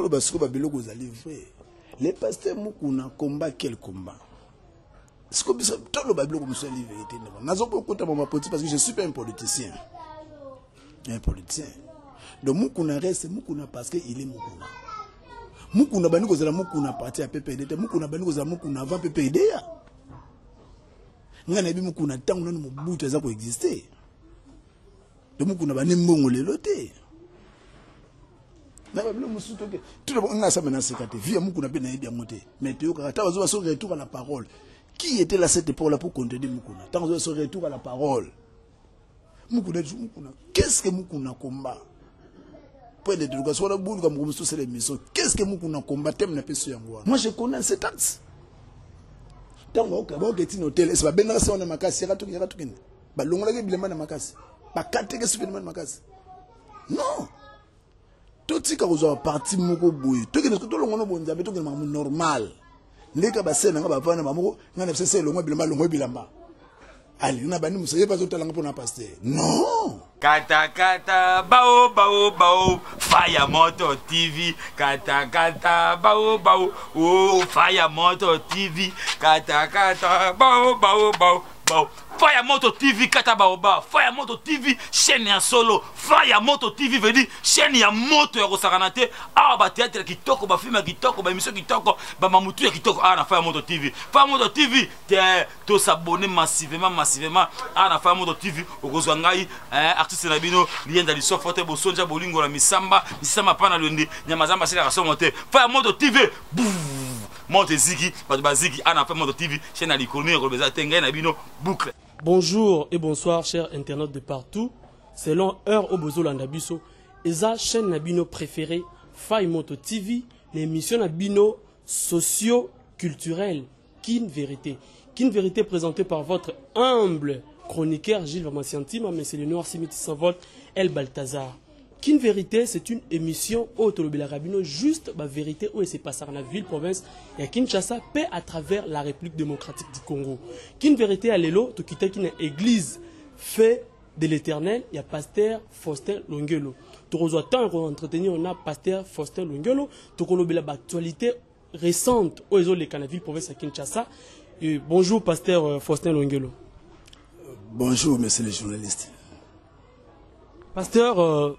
tolo basiko ba biloko za livré. Les pasteurs mukuna combat quel combat? Ce que tolo ba biloko musa livré était non. Nazo ko kota mama politique parce que je suis pas un politicien. Un politicien. Donc mukuna reste mukuna parce que il est mukuna. Mukuna bani ko zala mukuna parti à PPD, mukuna bani ko zala mukuna avant PPD ya. Ngana bi mukuna tangu nanu mubutu za ko exister. Donc mukuna bani mbongo lelo te. Na ba bilo musuto ke. Tout le monde ngasa mena sekate. Via mukuna pe na yedi amote. Mais tu yoka ta bazo so retour à la parole. Qui était là cette époque là pour contredire mukuna? Tant bazo so retour à la parole. Mukuna mukuna. Qu'est-ce que mukuna combat? Qu'est-ce que nous combattons? Moi je connais cet axe. Tant que vous êtes un hôtel, c'est pas bien ça on a makasi, c'est tout qui ba longola ke bilema na makasi. Ba kate ke supément na makasi. Non. Tout ce que vous avez parti moko boye. Tout que nous tout longono bonza be tout que normal. Ndeka ba sena nga ba vana mamoko ngana se longo bilamba. Allez, on a banni musaye pas autant pour na pasteur. Non. Kata kata bao bao bao Fire Moto TV. Kata kata bao bao oh Fire Moto TV. Kata kata bao bao bao bao Fire Moto TV kata baoba. Fire Moto TV chaîne ya solo. Fire Moto TV veut dire chaîne ya moto ya kosakanate. Ah ba théâtre kitoko ba film kitoko ba émission kitoko ba mamutu ya kitoko ah na Fire Moto TV. Fire Moto TV to s'abonner massivement ah na Fire Moto TV okozwa ngai artiste na bino lienda li sofote bosonja bolingo la misamba pana lundi nyamazamba sila kaso monte Fire Moto TV monte ziki baziki ana Fire Moto TV chaîne à l'icône robeza tenga na bino boucle. Bonjour et bonsoir chers internautes de partout. Selon heure au bozo landabiso, eza chaîne nabino préférée Fire Moto TV, l'émission nabino socio-culturelle Kin Vérité. Kin Vérité présentée par votre humble chroniqueur Gilles Vamassiantima, mais c'est le noir Simiti Sanvol El Balthazar. Kin Vérité, c'est une émission au Tolobela Rabino, juste la vérité où il s'est passé dans la ville, province, et à Kinshasa, paix à travers la République démocratique du Congo. Kin Vérité à l'élo, tu quittes une église fait de l'éternel, il y a pasteur Faustin Longelo. Tu reçois tant qu'on entretenir, on a pasteur Faustin Longelo, tu connais l'actualité récente où ils ont les Canaville, province à Kinshasa. Et bonjour pasteur Faustin Longelo. Bonjour, monsieur le journaliste. Pasteur,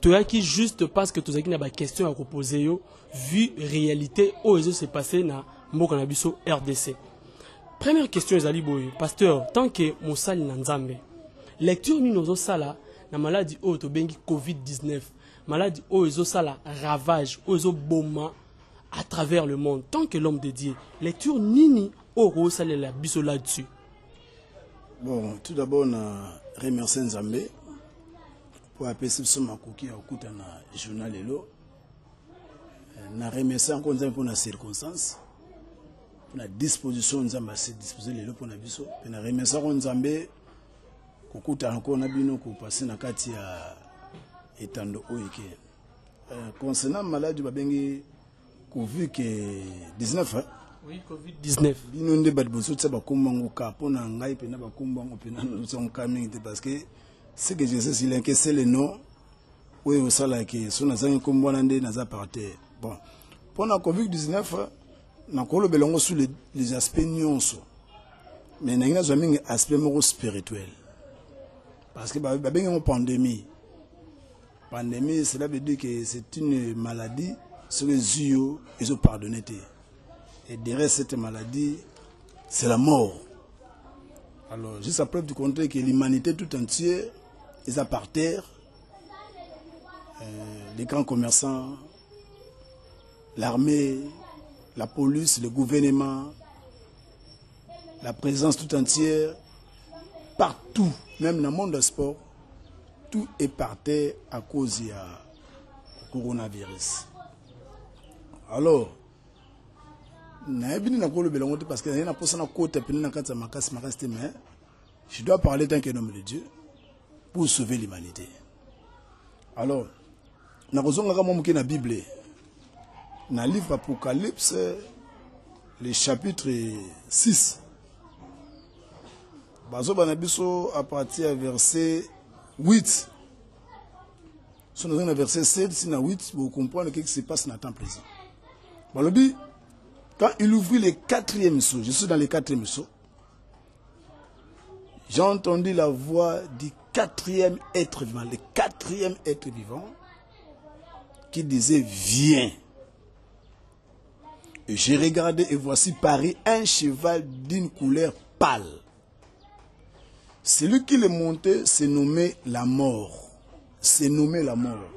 tu as qui juste parce que tu as une question à poser, vu réalité où ils se passé dans Mokanabiso RDC. Première question, pasteur, tant que Moussali Nanzambe, lecture ni nos sala na maladie où tu bengi COVID-19, maladie où ils sala ravage, où ils boma à travers le monde, tant que l'homme de Dieu, lecture nini au sala la biso là-dessus. Bon, tout d'abord, on remercie Nzambe pour appeler ce makoki à écouter dans journal Elo. On remercie encore Nzambe pour la circonstance, pour la disposition Nzambe à se disposer Lelo pour la biso. On remercie encore Nzambe pour écouter encore Nabino pour passer dans kati à etando oike. Concernant maladie babengi COVID-19. Oui, COVID-19. Binonde badboso tsa bakombango ka pona ngai pena bakombango pena nous coming parce que ce que je sais c'est que c'est le nom oui au sala que sona zangi kombona nde naza par terre. Bon, pona COVID-19 na kolo belongo sur les aspects nyonso. Mais na ngina zomingi aspect moko spirituel. Parce que babengi une pandémie. Pandémie cela veut dire que c'est une maladie sur les yeux ils ont pardonné. Et derrière cette maladie, c'est la mort. Alors, juste à preuve du contraire que l'humanité tout entière est à par terre. Les grands commerçants, l'armée, la police, le gouvernement, la présence tout entière, partout, même dans le monde du sport, tout est par terre à cause du coronavirus. Alors, parce que je dois parler tant que nomme de Dieu pour sauver l'humanité. Alors, dans la Bible, dans le livre Apocalypse, le chapitre 6, à partir du verset 8, Si on est dans le verset 7, si dans 8, vous comprenez ce qui se passe dans le temps présent. Bon, le dit, quand il ouvrit le 4e sceau, je suis dans le 4e sceau, j'ai entendu la voix du 4e être vivant, le 4e être vivant, qui disait, viens. Et j'ai regardé et voici paru un cheval d'une couleur pâle. Celui qui le montait s'est nommé la mort. C'est nommé la mort.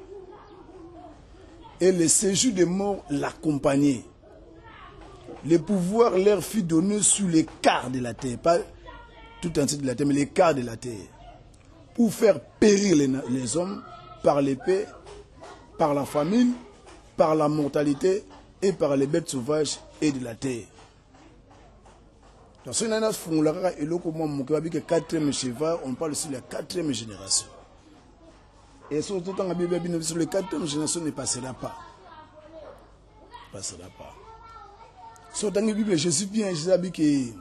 Et le séjour des morts l'accompagnait. Le pouvoir leur fut donné sur les quarts de la terre, pas tout entier de la terre, mais les quarts de la terre, pour faire périr les hommes par l'épée, par la famine, par la mortalité et par les bêtes sauvages et de la terre. Dans ce nana fongolaka et l'autre moment mon kababi que 4e cheval, on parle sur la 4e génération. Et surtout dans la Bible, sur la 4e génération ne passera pas. Ne passera pas. Surtout dans la Bible, je suis bien, je sais que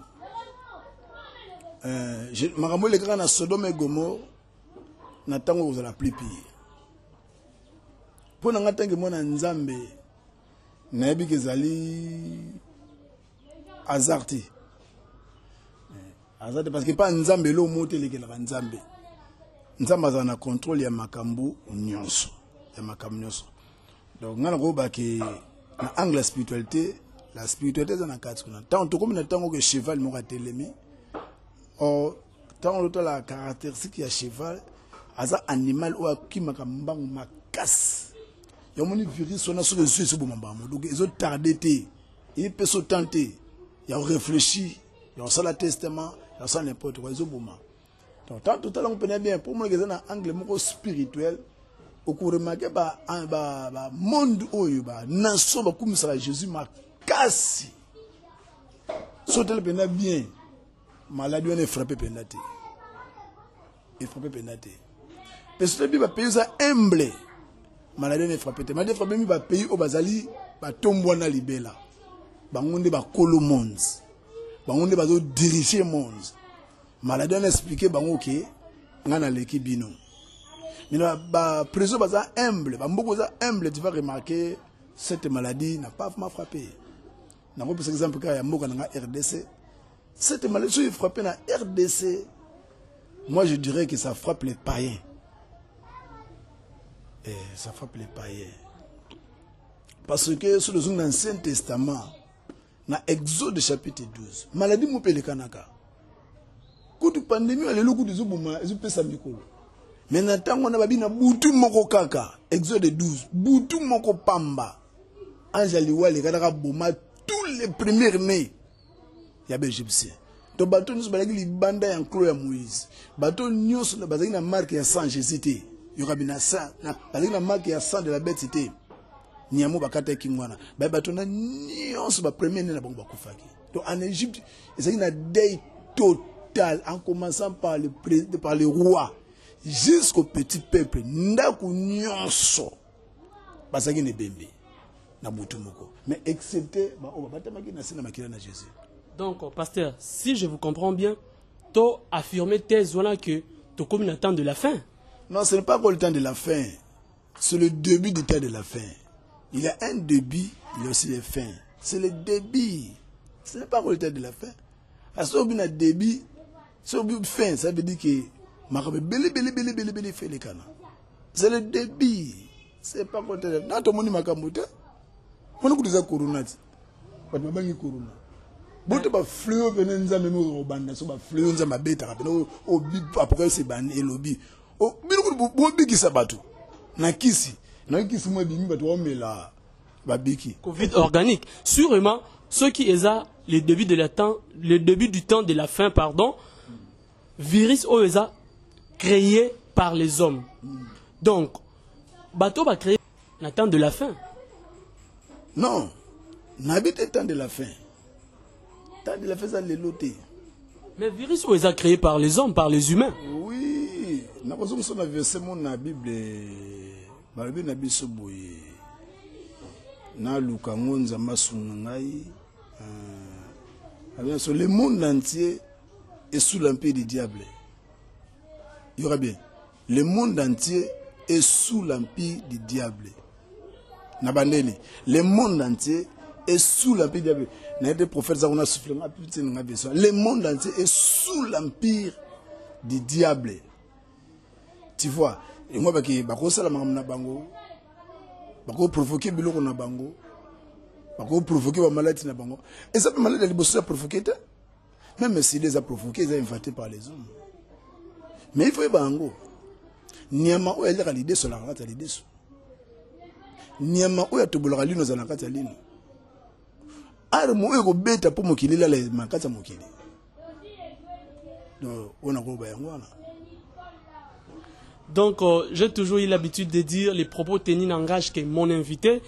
Maramou le grand à Sodome et Gomorre, n'attend que vous allez plus pire. Pour nous attendre que moi en Nzambe, n'abi que zali azarti. Azarti parce que pas Nzambe lo monte les gars Nzambe. Nzambe a un contrôle ya makambu nyonso, ya makambu nyonso. Donc ngana ko ba ke na angle la spiritualité c'est na quatre kuna. Tant to comme na tango que cheval mo ka telemi. Or tant l'autre la caractéristique ya cheval, aza animal ou qui makambang makas. Il y a un virus, on a sur les yeux, donc ils ont tardé, ils peuvent se tenter, ils ont réfléchi, ils ont ça le testament, ils ont ça n'importe quoi, ils ont moment. Donc, tant tout à l'heure, on connaît bien, pour moi, il y a un angle spirituel, au cours de ma monde, nation, comme ça, Jésus m'a cassé. Sauter le pénal bien, maladie, on est frappé pénaté. Il est frappé pénaté. Parce que la Bible a payé ça humble. Maladie n'est frappée. Maladie frappée mi ba pays au bazali ba tombona libela. Ba ngonde ba kolo mons. Ba ngonde ba zo diriger mons. Maladie on expliqué ba ngoké ngana leki bino. Mais ba préso baza humble, ba mboko za humble, tu vas remarquer cette maladie n'a pas vraiment frappé. Na ko par exemple ka ya mboka na RDC. Cette maladie est frappée na RDC. Moi je dirais que ça frappe les païens. Et ça frappe les païens. Parce que sur l'Ancien Testament, dans Exode chapitre 12, maladie m'opèle kanaka. Quand tu pandémie, elle est le coup de Zoubouma, elle peut s'amicolo. Mais maintenant, on a babi na boutou moko kaka, Exode 12, boutou moko pamba. Angeliwa, les gars, bouma, tous les premiers nés, il y a des Égyptiens. Donc, bateau, nous sommes les bandes en clos à Moïse. Bateau, nous sommes les marques à 100 Jésus. Il y aura bien ça, la marque ya sang de la bête c'était niamo bakata kingwana ba batona nyonso ba premier né na bango bakufaki. Donc en Égypte il y a une deuil total en commençant par le roi jusqu'au petit peuple ndaku nyonso basaki ne bembe na butu moko mais excepté ba o batamaki na sina makila na Jésus. Donc pasteur, si je vous comprends bien, to affirmer thèse voilà que to comme une attente de la fin. Non, ce n'est pas pour le temps de la fin. C'est le début du temps de la fin. Il y a un début, il y a aussi les fins. C'est le début. Ce n'est pas pour le temps de la fin. À ce moment-là, début, ce moment fin, ça veut dire que c'est le début. C'est pas pour le temps de la fin. Non, tout le monde est makambote. On a dit corona. On a dit corona. Bote ba fleur venenza même au banda, so ba fleur nza mabeta kapena au bib après c'est ban et lobby. Oh, biki sabatu. Na kisi moi bimi batu omela babiki. Covid organique. Sûrement ceux qui eza le début du temps de la fin pardon. Virus oeza créé par les hommes. Donc bateau va créer le temps de la fin. Non. N'habite le temps de la fin. Temps de la fin ça les loté. Mais virus oeza créé par les hommes, par les humains. Oui. Na ko so na verset mon na Bible ba Bible na biso boye na Luka ngonza masunga ngai sur le monde entier est sous l'empire du diable. Il y aura bien le monde entier est sous l'empire du diable. Nabandeli, le monde entier est sous l'empire du diable. Le monde entier est sous l'empire du diable. Tu vois, et moi, je provoquer biloko na bango, provoquer la maladie na bango. Et ça peut maladie de bosser à provoquer. Même si les a provoqués, ils sont inventés par les hommes. Mais il faut y bango. Niama ou elle a l'idée sur la rate à l'idée. Niama ou ya tobola lino za nakata lino. Armo ego beta pour mokili la les makata mokili. Donc on a go bayangwana. Donc, j'ai toujours eu l'habitude de dire les propos tenus n'engagent que mon invité.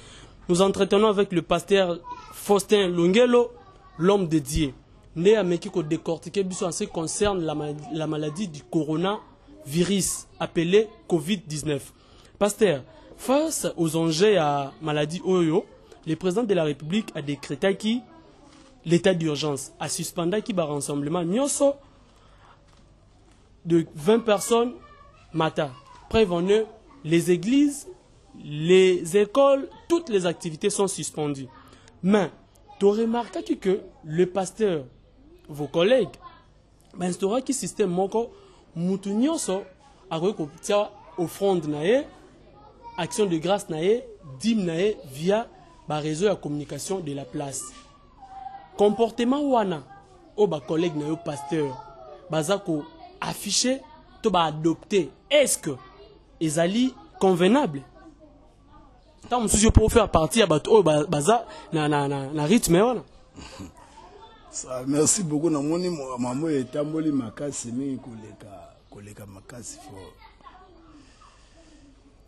Nous entretenons avec le pasteur Faustin Lungelo, l'homme dédié. Né à Mekiko décortiqué en ce qui concerne la maladie du coronavirus appelée Covid-19. Pasteur, face aux enjeux à maladie Oyo, le président de la République a décrété l'état d'urgence, a suspendu qui va rassemblement nyoso de 20 personnes. Mata, prévenez, les églises, les écoles, toutes les activités sont suspendues. Mais, tu remarques que le pasteur, vos collègues, instaura qui système moko, moutounyoso, a rekopitia offrande nae, action de grâce nae, dîme nae, via ba réseau de communication de la place. Comportement wana, o ba collègue nae, pasteur, bazako affiché, to ba adopter. Est-ce que ezali convenable? Tant monsieur pour faire partie à bateau baza na rythme wana. Merci beaucoup na moni maman etamboli makasi mingi koleka makasi fo.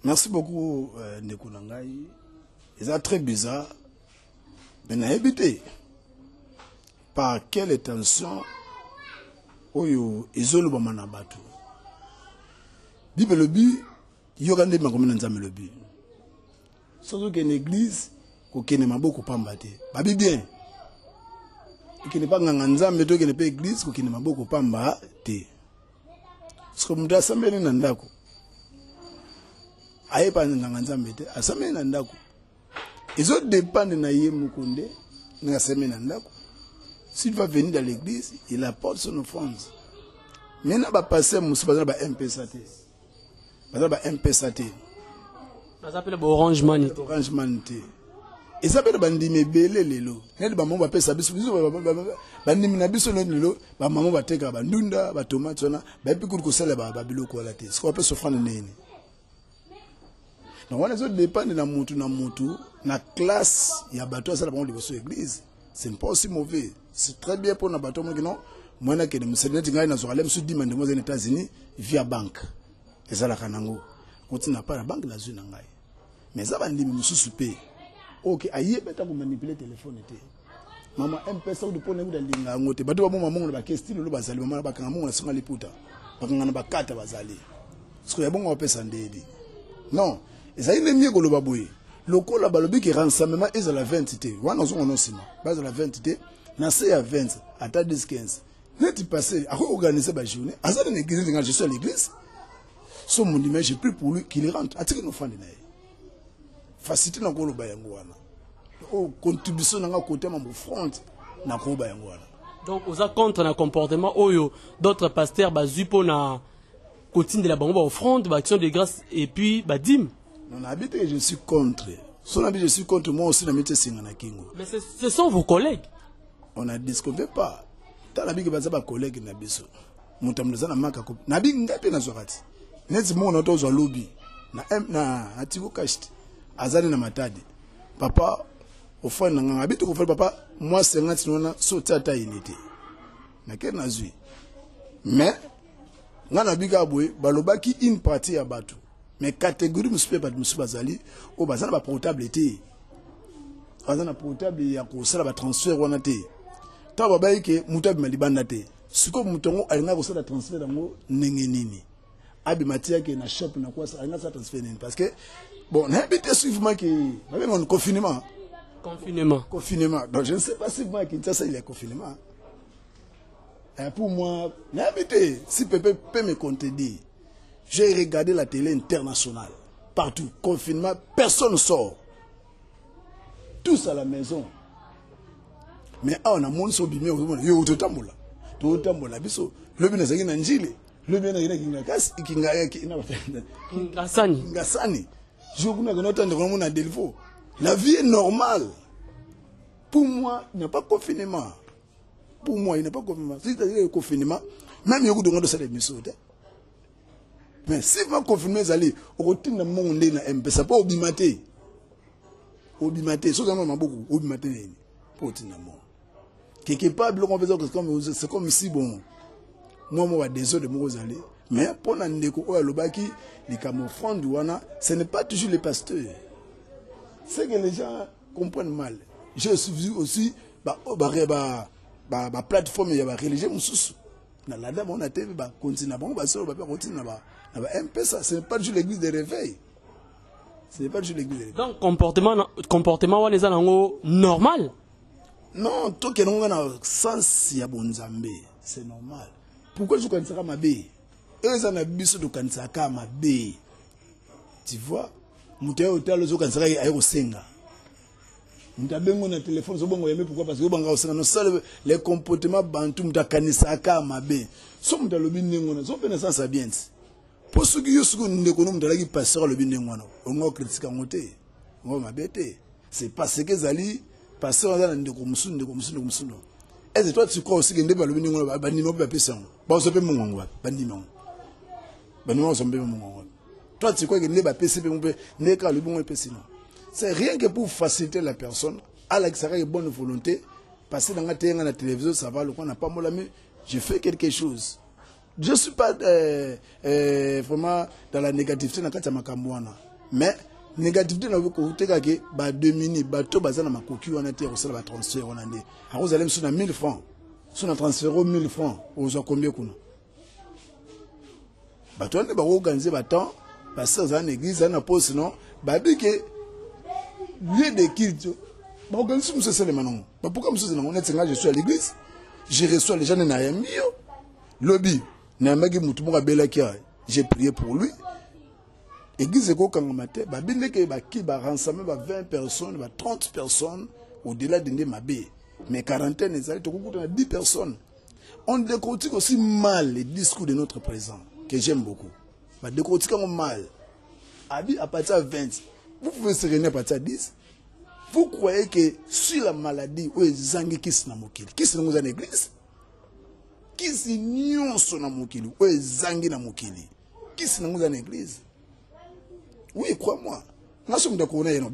Merci beaucoup ndeko na ngai. C'est très bizarre. Mais na habité par quelle intention oyo ezolo ba mana bato. Bible le but, il y aura des magoumens dans le but. Surtout qu'une église, qu'on ne m'a beaucoup pas mbatté. Babi bien. Qui n'est pas nganza, mais qui n'est pas église, qu'on ne m'a beaucoup pas mbatté. Ce que m'da samedi nandako. Aye pas nganza mette, a samedi nandako. Les autres dépendent de naïe mukunde, n'a samedi nandako. S'il va venir dans l'église, il apporte son offrande. Maintenant, va passer, moussa, va MPSAT. Bazaba MPSAT. Bazaba Orange Money. Orange Money. Et ça peut bandi me belé lelo. Ned ba mama pesa biso biso bandi mina biso lelo ba mama ba teka ba ndunda ba tomate na ba piku ko sala ba biloko la te. Ce qu'on peut se faire nene. Donc on a dépend na mutu na classe ya bato ça la bango liboso église. C'est pas aussi mauvais. C'est très bien pour na bato mo non. Moi na ke de msenet ngai na zoalem su dimande mo aux États-Unis via banque. Et ça la kanango. Continue pas la banque la zone ngai. Mais ça va ndimi mususu pe. OK, aye beta ko manipuler téléphone té. Maman M-Pesa de pona nguda linga ngote. Bato ba maman ba question lo bazali maman ba kanga mongo na singa liputa. Ba kanga na ba kata bazali. Parce que ya bongo pesa ndedi. Non, et ça il est mieux que le baboui. Le cola balobi qui rassemblement est à la 20 té. Wana zo ono sima. Base à la 20 té. Na c'est à 20 à ta 10 15. Net passé à organiser ba journée. À ça dans l'église je suis à l'église. So mon dimanche j'ai pris pour lui qu'il rentre. Atiki no fandi nae. Facilité na ko lo bayango wana. Oh contribution na côté ma front na ko bayango wana. Donc aux contre na comportement oyo d'autres pasteurs bazupo na cotine de la bango offrande, action de grâce et puis badim. Non habite que je suis contre. Son habite je suis contre moi aussi na mete singa na kingo. Mais ce sont vos collègues. On a discuté pas. T'as la big baza ba collègue na biso. Mutamza na maka ko. Na big ngapi na zwakati. Neti mo na tozo lobby na atiko kashti azali na matadi papa ofana nga habitu ko papa moi 50 nona so tata unité na ke nazui mais ngana biga boy balobaki une partie ya batu mais catégorie muspe ba musubazali o bazana ba portable té bazana portable ya ko sala ba transfert wana té ta babai ke mutabi malibanda té siko mutongo alinga ko sala transfert dango nenge nini abi matia ke na shop na quoi ça alinga sa transfert nini parce que bon n'habite suivement qui avec mon confinement donc je ne sais pas si moi qui ça il est confinement et pour moi n'habite si Pépé peut me contredire J'ai regardé la télé internationale. Partout. Confinement, personne ne sort. Tous à la maison. Mais on a mon so bimé au yo totambola. Totambola biso. Le bien ezaki na njile. Le bien ezaki na kingas Ngasani. Ngasani. Je vous n'ai pas entendu na delfo. La vie est normale. Pour moi, il n'y a pas de confinement. Pour moi, il n'y a pas de confinement. Si c'est le confinement, même il y a beaucoup de choses. Mais si vous confinement, vous allez au retour de mon monde, ça peut oblimater. Oblimater. C'est beaucoup. Oblimater. Pour le monde. Quelque part, c'est comme si, bon, moi, désolé de mon aller. Mais pour la négo, les camouflants, ce n'est pas toujours les pasteurs. C'est que les gens comprennent mal. J'ai suivi aussi la plateforme religieux. Dans la dame, on a été continuer. Ce n'est pas juste l'église de réveil. Ce n'est pas juste l'église de réveil. Donc, comportement normal. Non, tout ce qui est sens, c'est normal. Pourquoi je connais ça ma bé? Eux, en a bis de Kansaka ma bé. Tu vois? Mouté hôtel, je connais ça au Senga. Mouté bengo na téléphone, je bongo yeme pourquoi parce que bongo au Senga. Non, les comportements bantu mouté kanisaka ma bé. So mouté le bin n'engona, so pena ça bien. Pour ceux qui y sont n'ekono mouté la qui passera le bin n'engona. On va critiquer monter, on va m'abêter. C'est parce que Zali passera dans n'eko musu. Est-ce que toi tu crois aussi que n'deba le bin n'engona banimo ba pesa? Ba so pe mongo ba banimo. Banimo so pe mongo. Toi, tu crois que les PCP n'est qu'à le bon PCP. C'est rien que pour faciliter la personne, à la bonne volonté, passer dans la télévision, ça va, le coin n'a pas mon ami, je fais quelque chose. Je ne suis pas vraiment dans la négativité, mais négativité, dans le côté, bah 2 minutes, bah tout, bah ça, ma coquille, on a été au salaire, transfert, on a dit. Alors, vous allez me soutenir 1000 francs. Si on a transféré 1000 francs, vous avez combien qu'on a? Bah toi, on va organiser, bah tant. Parce que dans l'église, dans la poste, non, bah, que lieu de culte, bah, on organise ce c'est le manon. Bah, pourquoi je suis à l'église, je reçois les gens de Nayami, lobby, Nayamagi Moutoumora Belakia, j'ai prié pour lui. Église Eko Kangamate, bah, bien que bah, qui va rassembler bah, 20 personnes, bah, 30 personnes, au-delà de Ndemabé. Mais quarantaine, ils allaient te couper à 10 personnes. On décortique aussi mal les discours de notre président, que j'aime beaucoup. Bah, décortiquons mal. À partir de 20, vous pouvez se réunir à partir de 10. Vous croyez que sur la maladie, où est Zangi qui s'est namokili? Qui s'est namokili dans l'église? Qui s'est nyonso namokili? Où est Zangi namokili? Qui s'est namokili dans l'église? Oui, crois-moi. Nous sommes d'accord avec nous.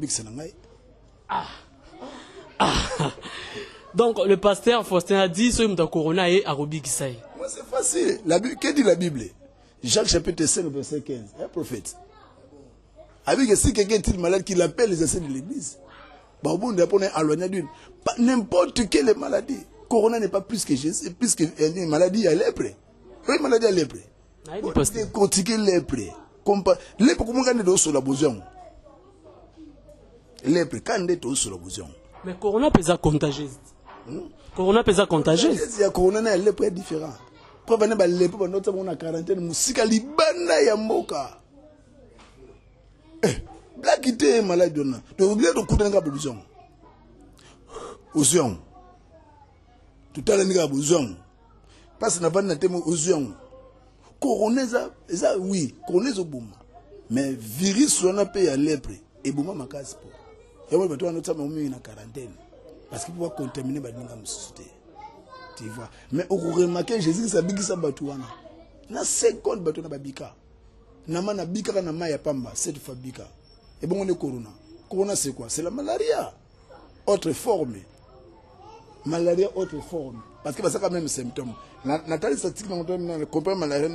Donc, le pasteur Faustin a dit que nous corona et Arobi Kisaï. Moi, c'est facile. Qu'est-ce dit la Bible? Jacques chapitre 5, verset 15. Un prophète. Avec que si quelqu'un est malade, qu'il appelle les anciens de l'église. N'importe quelle maladie. Corona n'est pas plus que Jésus, plus qu'une maladie à lèpre. Oui, maladie à lèpre. Décortiquer lèpre. Lèpre, comment on est sur la besoin? Lèpre, quand on est sur la besoin. Mais corona peut être contagieux. Corona peut être contagieux. Corona et lèpre est différent. Pour venir à lèpre, on a une quarantaine, musika libana ya mboka. Black était malade. Donc, il y a des coups de besoin. Ozion. Tout à l'heure, il y a besoin. Parce que nous avons un ozion. Corona, oui, corona, mais virus, on a payé à lèpre. Et bouma ma case pour. Et on va tout en une quarantaine. Parce qu'il faut contaminer la société. Tu vois. Mais au remarquer, Jésus, ça bigi sa batouana. Na 50 batouana babika. Nama na bika na maya pamba, cette fois bika. Et bon, on est corona. Corona, c'est quoi? C'est la malaria. Autre forme. Malaria, autre forme. Parce que c'est quand même symptôme. Nathalie statistique, on comprend malaria,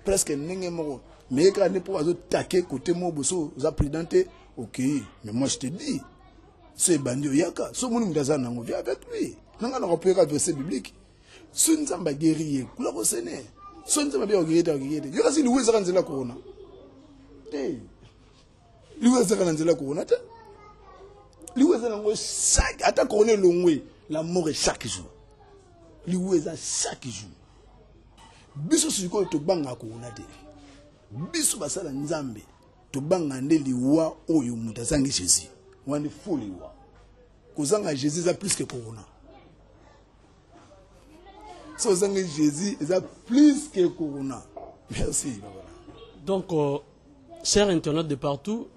presque n'engagé mort. Mais quand on est pour attaquer côté moi, vous avez pris dante. Ok, mais moi je te dis, c'est bandio yaka. Ce monde m'dazan n'a viens avec lui. N'a pas repris le verset biblique. Ce n'est pas guerrier. Couleur au Sénat. Ce n'est pas bien guerrier. Il y a aussi Louis Zaranzela Corona. Louis Zaranzela Corona. Louis Zaranzela chaque attaque on est long. La mort est chaque jour. Louis à chaque jour. Biso sur quoi tu banga Corona. biso basala nzambe tobanga nde liwa oyo mutu azangi Jésus wandi fo liwa kozanga Jésus eza plus que corona so ozangi Jésus eza plus que corona. Merci. Donc chers internautes de partout,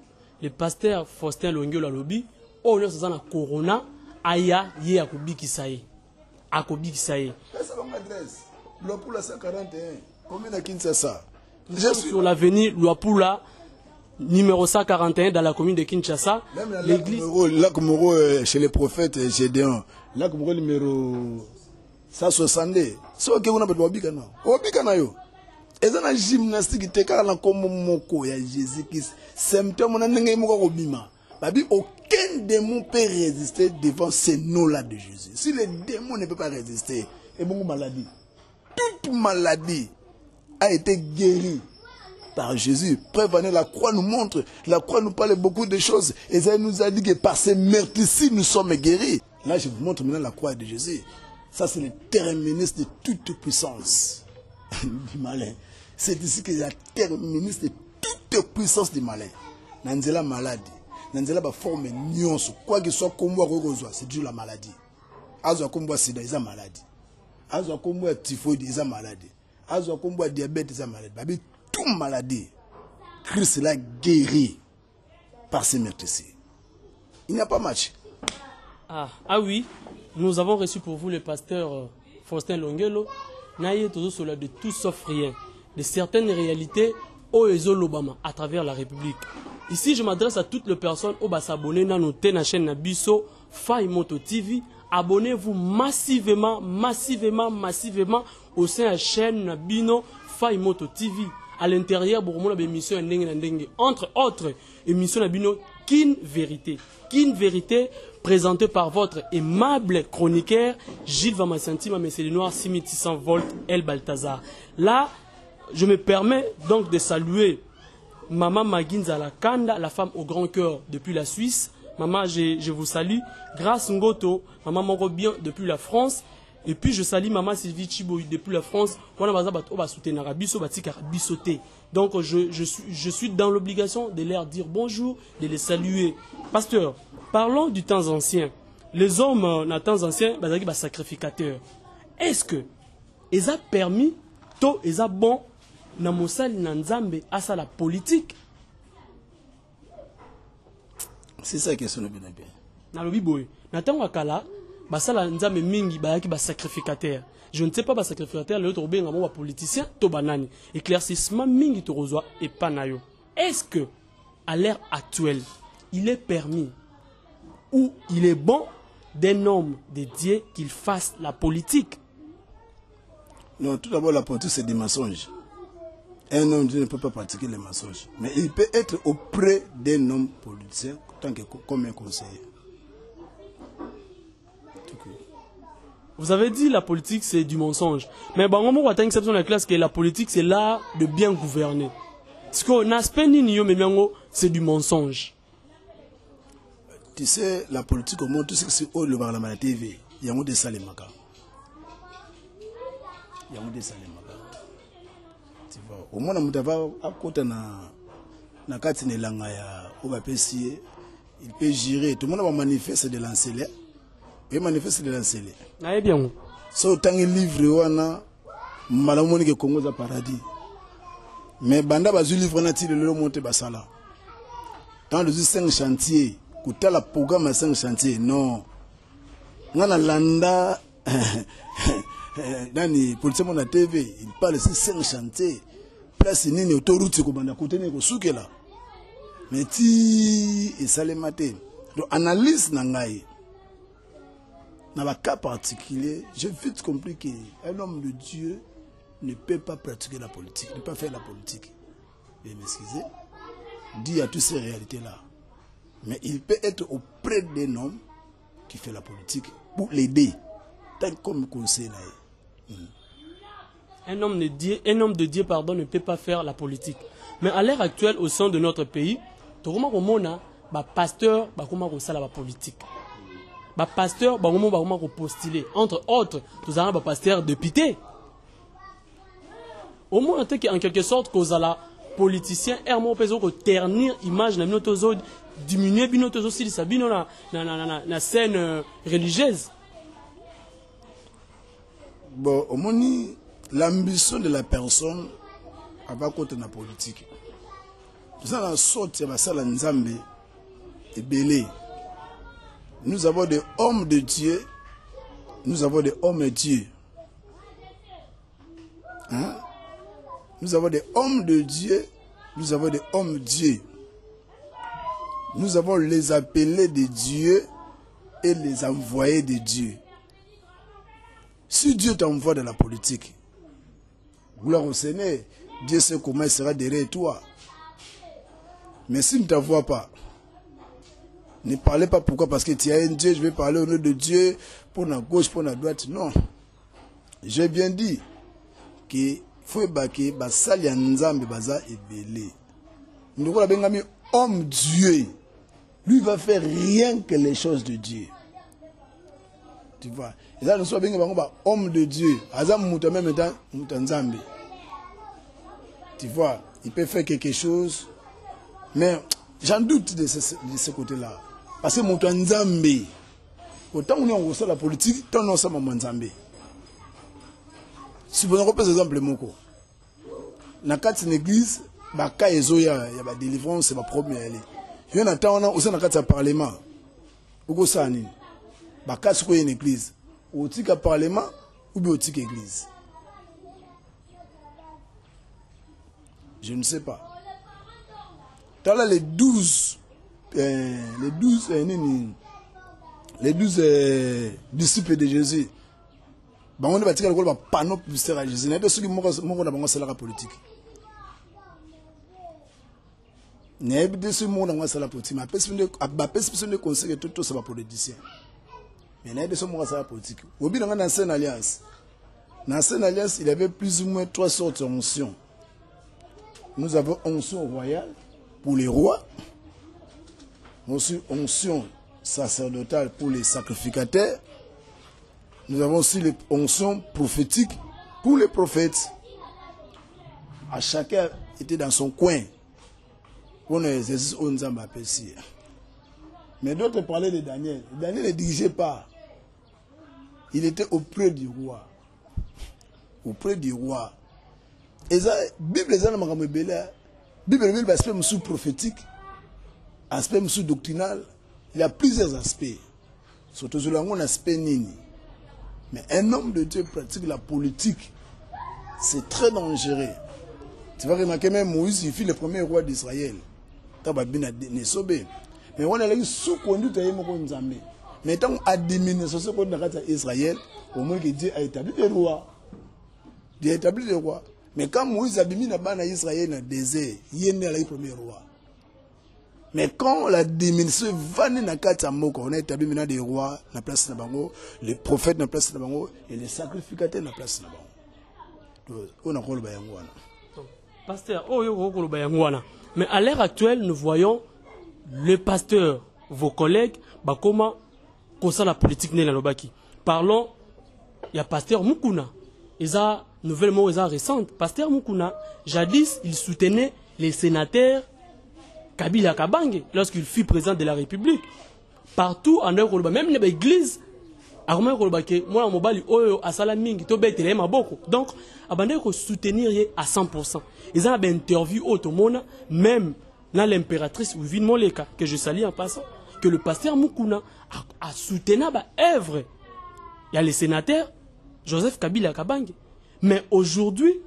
le pasteur Faustin Longuelo Alobi oyo nyonso na corona aya ye akobikisa ye ça va m'adresse Luapula 141 combien à Kinshasa. Je suis sur l'avenue Luapula numéro 141 dans la commune de Kinshasa. L'église Lac Moro chez les prophètes Gédéon. Lac Moro numéro 162. So ke una betwa obikana yo. Eza na gymnastique te kala comme moko ya Jésus Christ. Symptôme na ndenge moko ko bima. Babi aucun démon peut résister devant ces noms-là de Jésus. Si le démon ne peut pas résister, et beaucoup maladie. Toute maladie a été guérie par Jésus. Prévenez, la croix nous montre, la croix nous parle beaucoup de choses. Et ça nous a dit que par ces meurtres-ci, nous sommes guéris. Là, je vous montre maintenant la croix de Jésus. Ça, c'est le terminus de toute puissance du malin. C'est ici que la terminus de toute puissance du malin. Nanzela maladie. Nanzela ba forme nyonso. Quoi que soit comme moi, c'est dû la maladie. Azo comme sida, ils ont maladie. Azo comme typhoïde, ils ont maladie. Azo comme diabète, ils ont maladie. Babi, toute maladie, Christ l'a guéri par ces meurtres-ci. Il n'y a pas match. Ah oui, nous avons reçu pour vous le pasteur Faustin Longuelo. Naïe toujours sur de tout sauf rien. De certaines réalités au Lobama à travers la République. Ici, je m'adresse à toutes les personnes qui s'abonnent à notre chaîne Nabiso, Faimoto TV. Abonnez-vous massivement au sein de la chaîne Nabino, Faimoto TV. À l'intérieur, vous avez une émission entre autres, émission Nabino, Kin Vérité. Kin Vérité, présentée par votre aimable chroniqueur, Gilles Vamasantima, mais c'est le noir 6600 volts, El Balthazar. Là, je me permets donc de saluer Maman Maginza Lakanda, la femme au grand cœur depuis la Suisse. Maman, je vous salue. Grâce Ngoto, Maman Morobien depuis la France. Et puis je salue Maman Sylvie Chiboy depuis la France. Donc je suis dans l'obligation de leur dire bonjour, de les saluer. Pasteur, parlons du temps ancien. Les hommes dans temps ancien, ils sont sacrificateurs. Est-ce que ils ont permis, ils ont bon, na mosali na nzambe asa la politique? C'est ça la question bien. Na lobi boy na tango kala basala nzambe mingi bayaki ba sacrificateur. Je ne sais pas ba sacrificateur le tobe ngamo ba politicien to banani. Éclaircissement mingi to rozwa et panayo. Est-ce que à l'ère actuelle, il est permis ou il est bon d'un homme de Dieu qu'il fasse la politique? Non, tout d'abord la politique c'est des mensonges. Un homme Dieu ne peut pas pratiquer les mensonges. Mais il peut être auprès d'un homme politicien tant que comme un conseiller. Vous avez dit la politique c'est du mensonge. Mais bon, on va exception dans la classe que la politique c'est l'art de bien gouverner. Parce qu'on a c'est du mensonge. Tu sais, la politique au monde, tout ce que c'est au le bar la TV, il y a des salimaka. Il y a des salimaka. Tu vois, au moins on a à côté na katine langaya au bapesier, il peut gérer. Tout le monde va manifester de l'encelé. Il manifeste de l'encelé. Ah bien. So tant que livre wana malamoni ke Congo za paradis. Mais banda bazu livre na ti le monter basala. Dans le 5 chantiers, kuta la programme 5 chantiers, non. Ngana landa Dani, pour ce monde à TV, il parle de 5 chantiers. Place nini autoroute ko banda kutene ko sukela. Mais ti et salemate. Donc analyse nangai. Dans le cas particulier, j'ai vite compris qu'un homme de Dieu ne peut pas pratiquer la politique, ne peut pas faire la politique. Veuillez m'excuser. Dit à toutes ces réalités-là. Mais il peut être auprès d'un homme qui fait la politique pour l'aider, tant comme conseil. Un homme de Dieu, ne peut pas faire la politique. Mais à l'ère actuelle, au sein de notre pays, tout le monde a pasteur, la politique. Pasteur, postuler. Entre autres, nous avons un pasteur député. Au moins, en quelque sorte, que la politicien ermo peso ko ternir image na bino tozo diminuer bino tozo silisa bino na scène religieuse. Bon, au moins l'ambition de la personne va côté la politique. Nous avons sorti de la Nzambe et belé. Nous avons des hommes de Dieu, nous avons des hommes de Dieu. Hein? Nous avons des hommes de Dieu, nous avons des hommes de Dieu. Nous avons les appelés de Dieu et les envoyés de Dieu. Si Dieu t'envoie dans la politique, gloire au Seigneur, Dieu sait comment il sera derrière toi. Mais s'il ne t'envoie pas, ne parlez pas pourquoi, parce que tu as un Dieu, je vais parler au nom de Dieu, pour la gauche, pour la droite. Non. J'ai bien dit que faut baquer, basali nzambe baza ebele. Nous avons mis homme Dieu. Lui va faire rien que les choses de Dieu. Tu vois. Et là, nous sommes bien homme de Dieu. Azam mouta même temps, mouta nzambe. Tu vois, il peut faire quelque chose, mais j'en doute de ce côté-là. Parce que mouta nzambe, autant on est en la politique, tant on est en nzambe. Si vous avez par exemple moko, dans une église, baka ezoya ya ba délivrance, c'est ma problème. Il y a un aussi dans le parlement. Où ça ni? Baka c'est quoi une église? Au tika parlement ou bien au tika église? Je ne sais pas. T'as là les 12 disciples de Jésus. On va dire que panneau publicitaire à Jésus. Il y a des gens qui ont la politique. Il y a des gens qui ont la politique. Mais personne ne conseille que tout ça va politicien. Mais il y a des gens qui ont la politique. Au bout de l'ancienne alliance, dans l'ancienne alliance, il y avait plus ou moins 3 sortes d'onction. Nous avons onction royale pour les rois, onction sacerdotale pour les sacrificateurs. Nous avons aussi les onctions prophétiques pour les prophètes. À chacun était dans son coin. On exerce Onzamba Pessia. Mais d'autres parlaient de Daniel. Daniel ne dirigeait pas. Il était auprès du roi. Auprès du roi. Et la Bible est un aspect sous prophétique, aspect sous doctrinal. Il y a plusieurs aspects. Surtout sur l'aspect nini. Mais un homme de Dieu pratique la politique. C'est très dangereux. Tu vas remarquer même Moïse, il fut le premier roi d'Israël. Mais on a eu sous-conduite à Nzambe. Mais tant administration d'Israël, au moins que Dieu a établi des rois. Dieu a établi des rois. Mais quand Moïse a mis Israël dans le désert, il est le premier roi. Mais quand la diminution va dans la carte on a établi maintenant des rois dans la place de Bango, les prophètes dans la place de Bango et les sacrificateurs dans la place de Bango. On a le bayangwana. Pasteur, le bayangwana. Mais à l'heure actuelle, nous voyons le pasteur, vos collègues, comment ça la politique n'est dans parlons, il y a pasteur Mukuna. Ils ont nouvellement récente. Pasteur Mukuna, jadis, il soutenait les sénateurs Kabila Kabange, lorsqu'il fut président de la République, partout en Europe, même dans l'église, moi, donc, il soutenir à 100%. Ils ont une interview au monde, même dans l'impératrice Ouvine Moleka, que je salue en passant, que le pasteur Mukuna a soutenu l'œuvre. Il y a les sénateurs, Joseph Kabila Kabange. Mais aujourd'hui,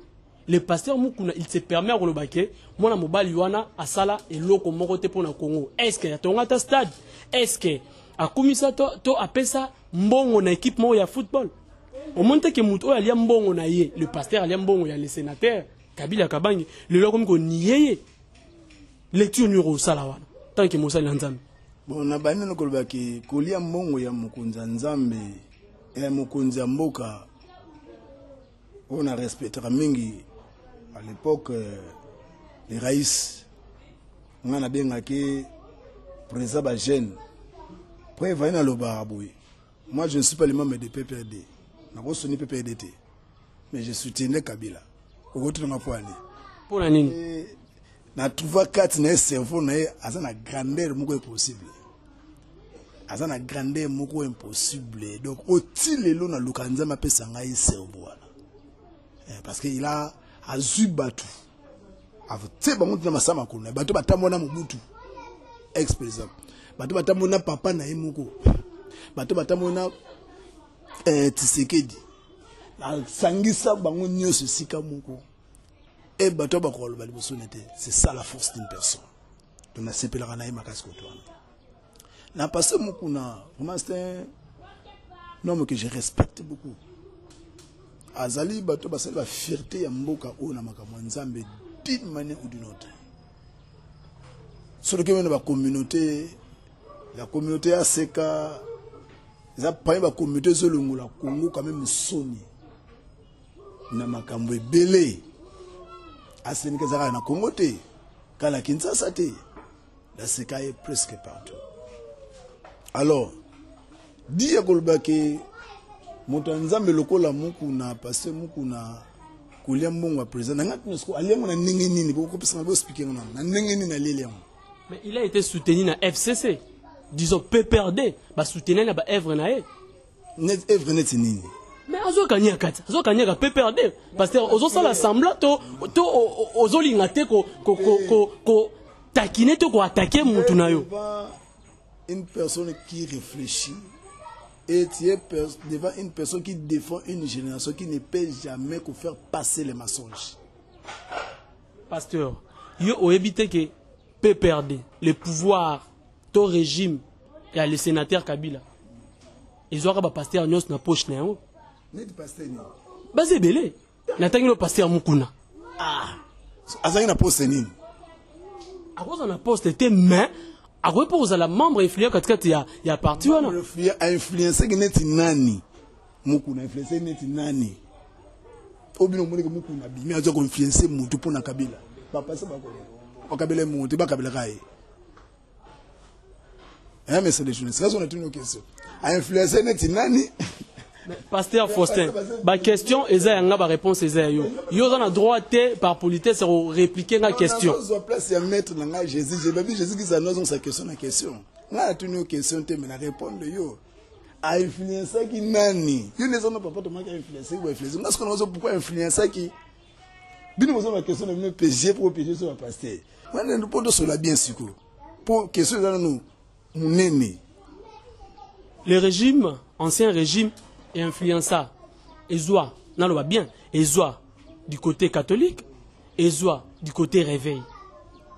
le pasteur Mukuna, il se permet à Rolobake, moi, mobile Yuana, à Sala et l'autre morote pour le Congo. Est-ce qu'il y a ton stade? Est-ce que, à Komisa, to appelle ça, mbongo na équipement ya football? Au moment que Mouto a lié mbongo na ye, le pasteur a lié mbongo ya les sénateurs, Kabila Kabange, le leur comme qu'on nié, lecture numéro Salawana, tant que Moussa Lanzambe. Bon, na bani no kolbaki, kolia mbongo ya Mukunza Nzambe, et Mukunza Mboka, on a respecté mingi. À l'époque, les raïs, on a bien que président Bajen, après il va le baraboué. Moi, je ne suis pas le membre de PPRD. Je ne suis pas PPRD. Mais je soutiens Kabila. Au retour de ma poignée. Pour la ligne. na trouva kati na cerveau na aza na grandeur moko impossible. Aza na grandeur moko impossible. Donc oti lelo na lukanza pesa ngai cerveau wana. Parce que il a azu batu. Avute bango na masama kuna. Batu batamona Mobutu. Ex président. Batu batamona papa na moko. Batu batamona Tshisekedi. Na sangisa bango nyoso sika moko. Et bato bakolo bali bosonete. C'est ça la force d'une personne. Donc na sepelaka na makasi kotoana. Na passé mokuna, vraiment c'est un homme que je respecte beaucoup. Azali bato basali ba fierté ya mboka o na makambo nzambe d'une manière ou d'une autre. Sur que la communauté ACK, ça pas la communauté Zolongo la Congo quand même soni. Na makambo belé. Asenika zara na Congo te, kala Kinshasa te. La CK est presque partout. Alors, dit à Golbake, Motanzambe lokola mukuna, parce que mukuna, kulia mbongo président, n'a pas nous aller mon nengeni, beaucoup plus on va expliquer non, na nengeni na leliam. Mais il a été soutenu na FCC, disons PPRD, bah soutenu na ba œuvre na e. Net œuvre net nini. Mais azo kanya kata, azo kanya ka PPRD, parce que ozo sala semblant to ozo lingate ko takine to ko attaquer mutu na yo. Une personne qui réfléchit et tu es devant une personne qui défend une génération qui ne peut jamais faire passer les mensonges. Pasteur, yo o éviter que PPRD, le pouvoir, ton régime et le sénateur Kabila, ils ont un pasteur nous na poche na yo. Net pasteur ni. Basé belé. Natangi le pasteur Mukuna. Ah. Azangi na poste ni. À cause on a posté mais à quoi pour la membre influent quand il y a parti ou non? Influencer que net nani. Mukuna influencer net nani. Obino moni que Mukuna bi mais azo influencer mutu pour na Kabila. Papa ça ba ko. O Kabila mutu ba Kabila kai. Mais c'est des choses. Ça on a une question. Influencer net nani. Pasteur Faustin, ma question est ma réponse est yo. Yo on a droit par politesse de répliquer la question. On place à mettre dans Jésus. J'ai pas vu Jésus qui s'annonce sa question la question. Là tu une question te mais la répondre yo. A influencer qui nani. Yo ne sont pas de moi qui influencer ou influencer. Parce qu'on a pourquoi influencer qui bien nous la question de me pécher pour pécher sur la pasteur. Moi ne répondre sur la bien sûr. Pour question dans nous nene. Le régime, ancien régime et influença Ezoa, non le va bien, Ezoa du côté catholique, Ezoa du côté réveil.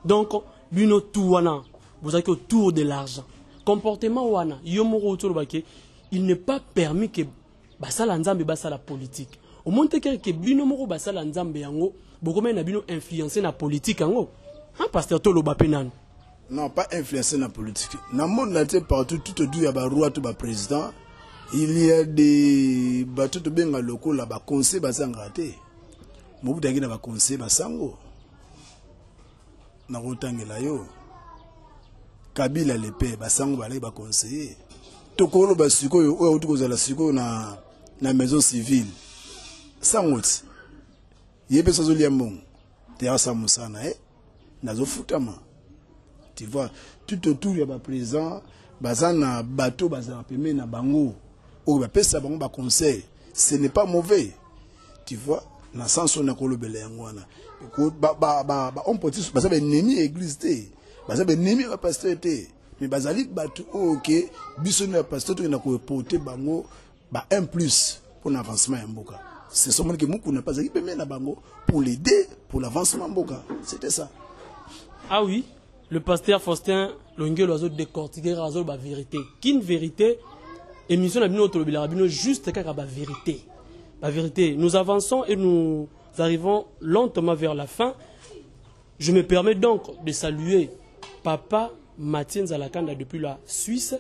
Donc, bino tout wana, vous avez autour de l'argent. Comportement wana, yomoro autour de il n'est pas permis que basala nzambe basala politique. Au moins que bino moro basala nzambe yango, beaucoup na bino influencer na politique yango. Hein, pasteur Tolo Bapenan. Non, pas influencer na politique. Dans le monde partout, tout au y a ba roi, tout ba président. Il y a des bateaux de benga locaux là-bas, conseil basangate. Mobu tangi na ba conseil basango. Na rotangela yo. Kabila lepe basango balai ba conseiller. Tokolo basiko yo o tuko la siko na maison civile. Sangoti. Yebe sozo liambong. Te asa musana nazo futama. Tu vois, tout autour il y a ba président, bazana bateau bazana pemé na bango. Ou ba pesa bango ba conseil, ce n'est pas mauvais. Tu vois, na sens on a kolobele ngwana. On peut dire baza ba ennemi église té. Baza ba ennemi ba pasteur té. Mais bazali bateau OK, biso na pasteur to na ko porter bango ba 1+ pour l'avancement en mboka. C'est seulement que muku na pas aki pemé na bango pour l'aider pour l'avancement en mboka. C'était ça. Ah oui, le pasteur Faustin Longuel oiseau décortiquer raison la vérité. Qu'une vérité émission na bino to bino juste kaka ba vérité. La vérité, nous avançons et nous arrivons lentement vers la fin. Je me permets donc de saluer papa Mathieu Nzalakanda depuis la Suisse.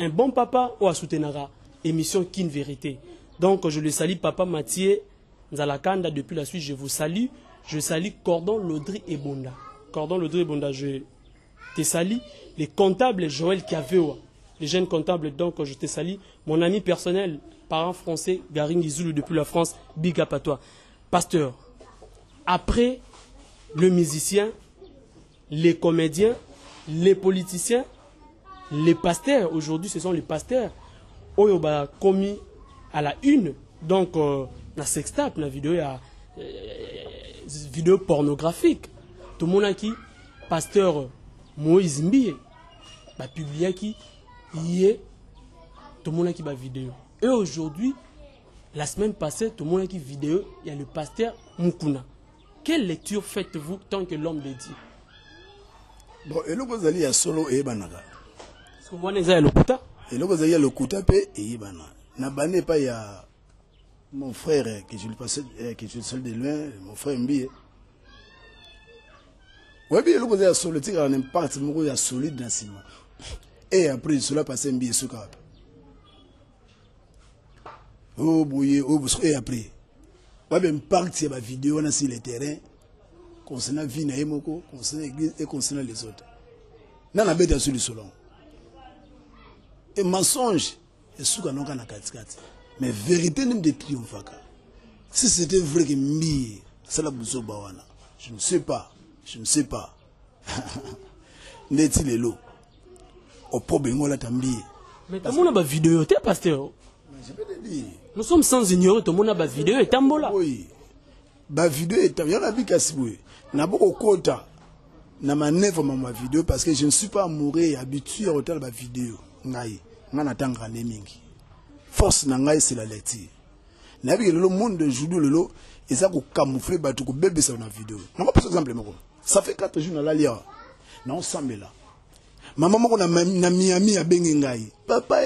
Un bon papa ou à soutenara émission Qu'une vérité. Donc je le salue papa Mathieu Nzalakanda depuis la Suisse, je vous salue. Je salue Cordon Laudry et Bonda. Cordon Laudry et Bonda, je te salue. Les comptables Joël Kavewa. Les jeunes comptables, donc je te salue. Mon ami personnel, parent français, Garing Izoulou depuis la France, big up à toi. Pasteur, après le musicien, les comédiens, les politiciens, les pasteurs. Aujourd'hui, ce sont les pasteurs. Oyo ba commis à la une. Donc, la sextape, la vidéo, vidéo pornographique. Tout le monde a qui, pasteur Moïse Mbiye, va publier qui, tout le monde a qui va vidéo. Et aujourd'hui, la semaine passée, tout le monde a qui vidéo, il y a le pasteur Mukuna. Quelle lecture faites-vous tant que l'homme de Dieu? Bon, et là, vous allez à solo et banaga. Est-ce que vous avez le kuta? Et là, vous allez à le kuta et bana. N'a pas il y a mon frère que je lui passais, que je suis de loin, mon frère Mbiye. Oui, bien, vous allez à solo, tu as un impact, il y a solide dans ce moment. Et après, cela passe Mbiye sous cap. Oh, bouillé, oh, et après. Ouais, bien, partie de la vidéo sur le terrain, concernant Vina et Moko, concernant l'église et concernant les autres. N'a pas bête sur le solon. Et mensonge, et ce qu'on a katikati. Mais vérité n'est de triomphe. Si c'était vrai que Mbi, c'est la bousso bawana. Je ne sais pas. Je ne sais pas. N'est-il l'eau? Au problème, on l'a tambi. Mais tout le monde a une vidéo, t'es pasteur. Je peux te dire. Nous sommes sans ignorer, tout le monde a une vidéo et tambola. Oui. La vidéo est tambola. Il y en a vu qu'à Siboué. N'a pas de quota. N'a pas neuf ma vidéo parce que je ne suis pas amoureux et habitué à regarder la vidéo. Ngaï. N'a pas de naming. Force n'angaï c'est la lecture. N'a pas le monde de judo lolo et ça pour camoufler bateau pour bébé ça dans la vidéo. Non pas par exemple ça fait 4 jours dans la lia. Non semble là. Maman moko na Miami a bengi ngai. Papa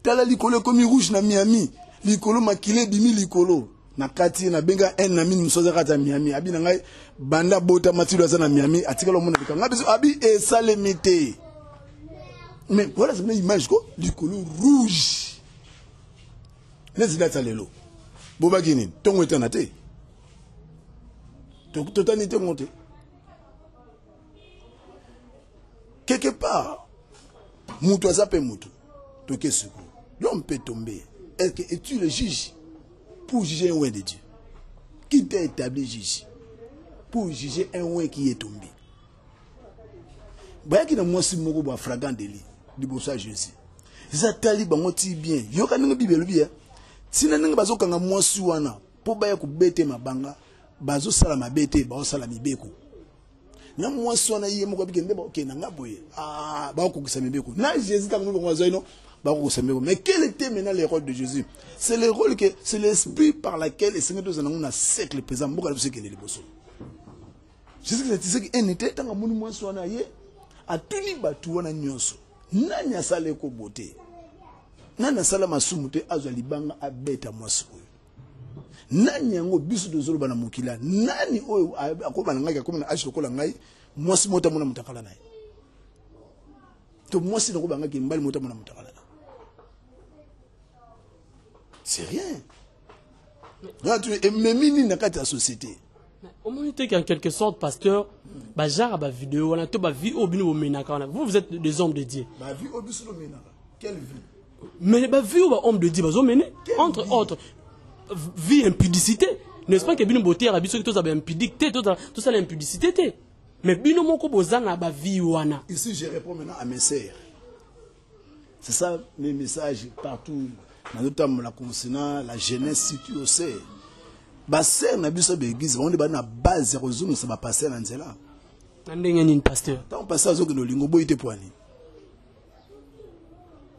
tala likolo comme rouge na Miami. Likolo makile bimi likolo. Na kati na benga en na mini musoza kata Miami. Abi na ngai banda bota matilo za na Miami atikalo mona bika. Ngabiso abi e salemité. Mais voilà c'est une image ko likolo rouge. Les data lelo. Boba ginin tongo etanate. Totanité monté. Quelque part, Moutou Azapé Moutou, l'homme peut tomber. Est-ce que es-tu le juge pour juger un ouin de Dieu? Qui t'a établi juge pour juger un ouin qui est tombé? Bah, qui n'a moi si mon gros fragant de lit, du bossa Jésus. Ça tali bangoti bien. Yo ka n'enga bibelu bien. Si n'enga bazo kanga moi suana, pour baya ku bete mabanga, bazo sala mabete, bazo sala mibeko. Na moi sona yé moko bikende ba ok na ngaboye ah ba ko kusamebeko na Jésus ta mo ngwazo ino ba ko kusamebeko. Mais quel était maintenant le rôle de Jésus? C'est le rôle que c'est l'esprit par laquelle les seigneurs de na siècle présent moko la que les bosso Jésus c'est que en était tanga munu moi sona yé atuni batu wana nyonso nani asale ko boté nani asala masumu te azali banga abeta mwasi oyo nani yango biso dozolo bana mokila nani oyo akobana ngai akomana ashi lokola ngai mwasi mota mona mutakala naye to mwasi nako banga kimbali mota mona mutakala na c'est rien là tu es memini na kati ya société au moins en quelque sorte pasteur ba genre ba vidéo on a to ba vie au bino menaka vous êtes des hommes de Dieu ba vie au biso menaka quelle vie mais ba vie ba homme de Dieu ba zo mener entre autres vie impudicité n'est-ce pas que bino beauté arabi so to za ba impudicité tout ça l'impudicité té mais bino moko bozana ba vie wana. Ici je réponds maintenant à mes sœurs. C'est ça mes messages partout notamment la concernant la jeunesse située au sein. Ba sœur na biso be église on est na base réseau ça va passer na nzela. Na ndenge ni pasteur. Tant passer zo que no lingo boyite poani.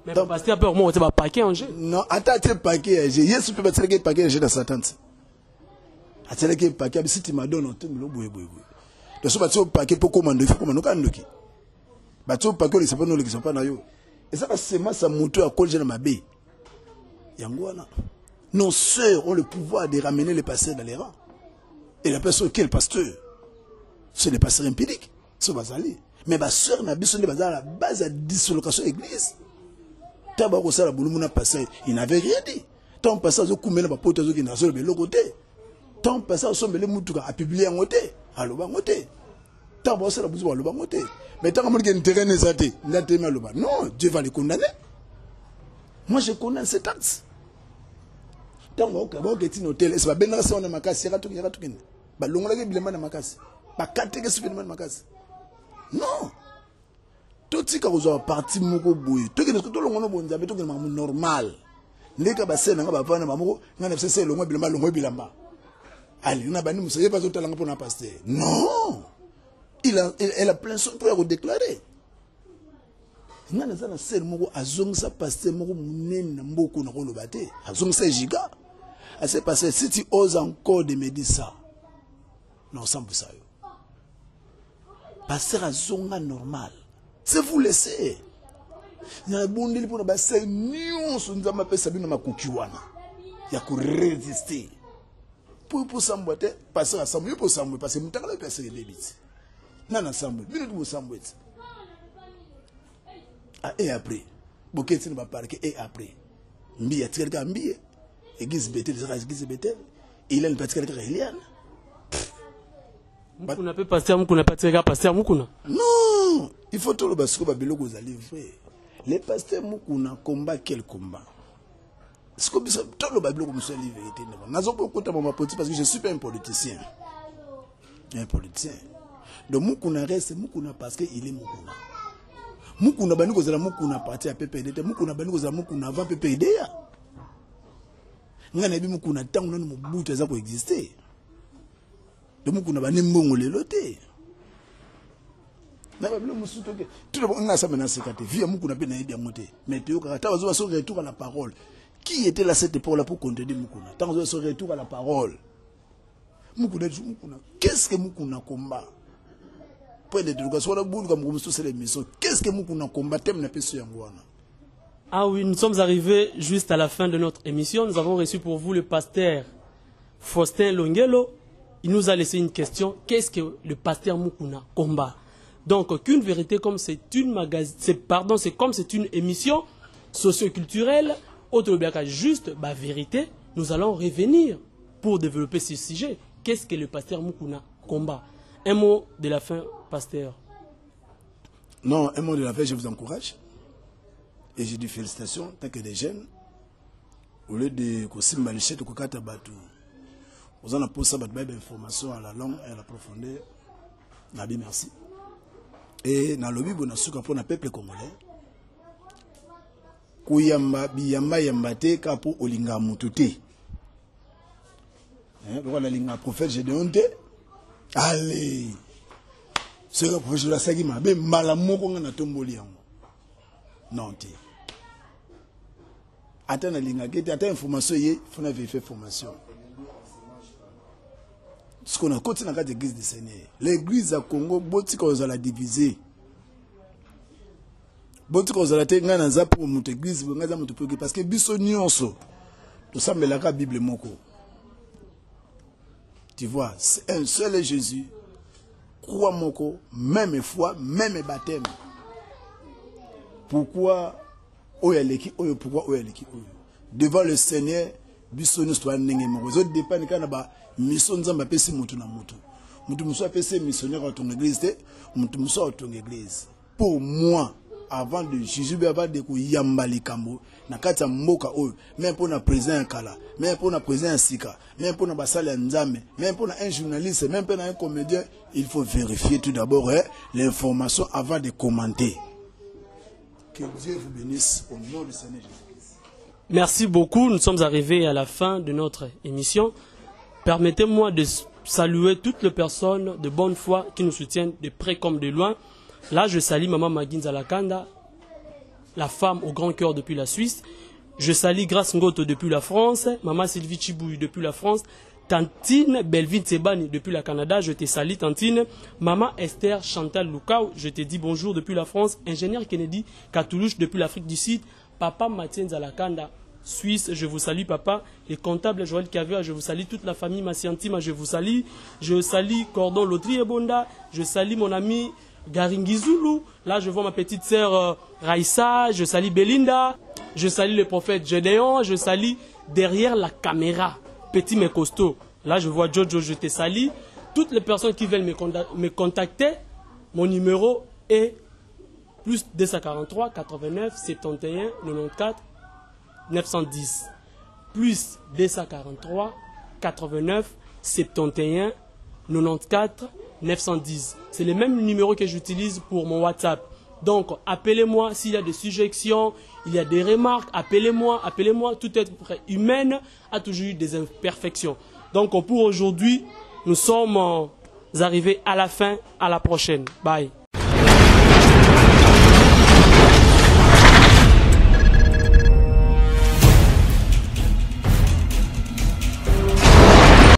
Mais le pasteur peut au moins va paquet en jeu. Non, attends, tu paquet, Yesu peut battre le paquet de Satan. Attends le paquet, si tu m'as donné un truc, le boue. De ce bateau paquet pour commander, il faut commander quand qui. Bateau paquet, les sapins ne sont pas naïo. Et ça, c'est moi, ça monte à col de ma baie. Yangouana. Nos sœurs ont le pouvoir de ramener les pasteurs dans les rangs. Et la personne qui est le pasteur, c'est le pasteur empirique. C'est Bazali. Mais ma sœur n'a besoin de à la base de la dislocation de l'église. Tabac ça la boulumuna passé, il n'avait rien dit. Tant passé au coumé la pote qui n'a pas le côté. Tant passé au sommet les moutouka a publié en côté, à l'oba côté. Tabac ça la bousou à l'oba côté. Mais tant qu'on a un terrain nésaté, n'a pas l'oba. Non, Dieu va les condamner. Moi je condamne cet acte. Tant qu'on a un hôtel, c'est pas bien ça on a ma casse, il y a tout qui est. Bah l'ongla qui est bien ma casse. Bah quatre qui est super ma casse. Non. Totika kozwa parti moko boye. Toki nesko tolongono bonzabe toki mamu normal. Ndeka basena nga bavana bamoko ngana sese longwa bilamba. Allez, on a banni Moussa, il n'y a pas de talent pour un pasteur. Non. Elle a plein son pour déclarer. Il y a un seul mot à zong sa pasteur moko munen mboko na ko lobate. À zong sa giga. À ce pasteur si tu oses encore de me dire ça. Non, sans ça. Pasteur à zonga normal. C'est vous laisser. Il y a un bon délit pour le pasteur nion son nzamba pe sabina makukiwana. Il y a que résister. Pour s'emboîter, passer à s'embrouiller pour s'embrouiller parce que nous t'avons passé les bêtises. Non, ensemble, minute pour s'embrouiller. Et après, beaucoup de va parler et après, Mbia tire qu'un billet, église bêtelle, église bêtelle, il a une petite quelqu'un Eliane. Vous n'avez pas passé à Moukouna, pas tiré à passer à Moukouna. Non, il faut tout le basco babelo que vous allez faire. Les pasteurs Moukouna combat quel combat? Ce que tout le babelo comme ça, la vérité. N'azon pas compter mon politique parce que je suis pas un politicien. Un politicien. Donc Moukouna reste Moukouna parce qu'il est Moukouna. Moukouna bani kozala Moukouna parti à PPD, Moukouna bani kozala Moukouna avant PPD. Ngana bi Moukouna tant on mo butu za ko exister. Donc Moukouna bani mbongo leloté. Na babelo musuto ke tout le monde ngasa mena sekate via Moukouna pe na yedi amoté. Mais tu ka ta bazo so retour à la parole. Qui était là cette époque là pour contredire Moukouna? Tant que ce retour à la parole. Moukouna, qu'est-ce que Moukouna combat? Qu'est-ce que Moukouna combat? Ah oui, nous sommes arrivés juste à la fin de notre émission. Nous avons reçu pour vous le pasteur Faustin Longelo. Il nous a laissé une question. Qu'est-ce que le pasteur Moukouna combat? Donc, qu'une vérité comme c'est une c'est comme c'est une émission socio-culturelle, autre bien juste la vérité, nous allons revenir pour développer ce sujet. Qu'est-ce que le pasteur Moukouna combat? Un mot de la fin, pasteur. Non, un mot de la fin, je vous encourage. Et je dis félicitations, tant que des jeunes, au lieu de Kosimbalichet ou Kokata Batou, vous en avez posé des informations à la longue et à la profondeur. Nabi, merci. Et dans le lobby, on a su pour le peuple congolais. Kouyamba, biyamba, yambate, kapo, olinga mutute. Voilà, l'inga prophète, j'ai honte. Allez, ce que le prophète de la Sagima, ben malamoko nga na tomboli yango. Non, ti. Attends la linga, attends information yé, faut na vérifier formation. Ce qu'on a continué dans l'église du Seigneur. L'église à Congo, boti ko za la diviser. Boti ko za la te nga na za pour monter église, nga za monter parce que biso nyonso. Tout ça mais la Bible moko. Tu vois, c'est un seul Jésus. Crois moko, même foi, même baptême. Pourquoi pourquoi devant le Seigneur, bisoni soit nenge moko. Les autres dépendent quand ba mission nzamba pesi mutu na mutu. Mutu muso pesi missionnaire à ton église, mutu muso à ton église. Pour moi, avant de Jésus avant de ko yambali kambo na kati ya mboka oyo, même pour na président kala, même pour na président sika, même pour na basala nzambe, même pour na un journaliste, même pour na un comédien, il faut vérifier tout d'abord l'information avant de commenter. Que Dieu vous bénisse au nom du Seigneur Jésus-Christ. Merci beaucoup, nous sommes arrivés à la fin de notre émission. Permettez-moi de saluer toutes les personnes de bonne foi qui nous soutiennent de près comme de loin. Là, je salue Maman Maguinza Lakanda, la femme au grand cœur depuis la Suisse. Je salue Grace Ngoto depuis la France, Maman Sylvie Chibouy depuis la France, Tantine Belvin Sebani depuis le Canada, je te salue Tantine. Maman Esther Chantal Lukao, je te dis bonjour depuis la France. Ingénieur Kennedy Katoulouche depuis l'Afrique du Sud. Papa Mathieu Nzalakanda, Suisse, je vous salue papa. Et comptable Joël Cavia, je vous salue toute la famille Massiantima, je vous salue. Je salue Cordon Lotri et Bonda, je salue mon ami Garingizulu. Là, je vois ma petite sœur Raïssa, je salue Belinda, je salue le prophète Gédéon, je salue derrière la caméra, petit mais costaud. Là, je vois Jojo, je te salue. Toutes les personnes qui veulent me contacter, mon numéro est plus 243 89 71 94 910. Plus 243 89 71 94 910. C'est le même numéro que j'utilise pour mon WhatsApp. Donc, appelez-moi s'il y a des suggestions, il y a des remarques, appelez-moi. Tout être humain a toujours eu des imperfections. Donc, pour aujourd'hui, nous sommes arrivés à la fin. À la prochaine. Bye.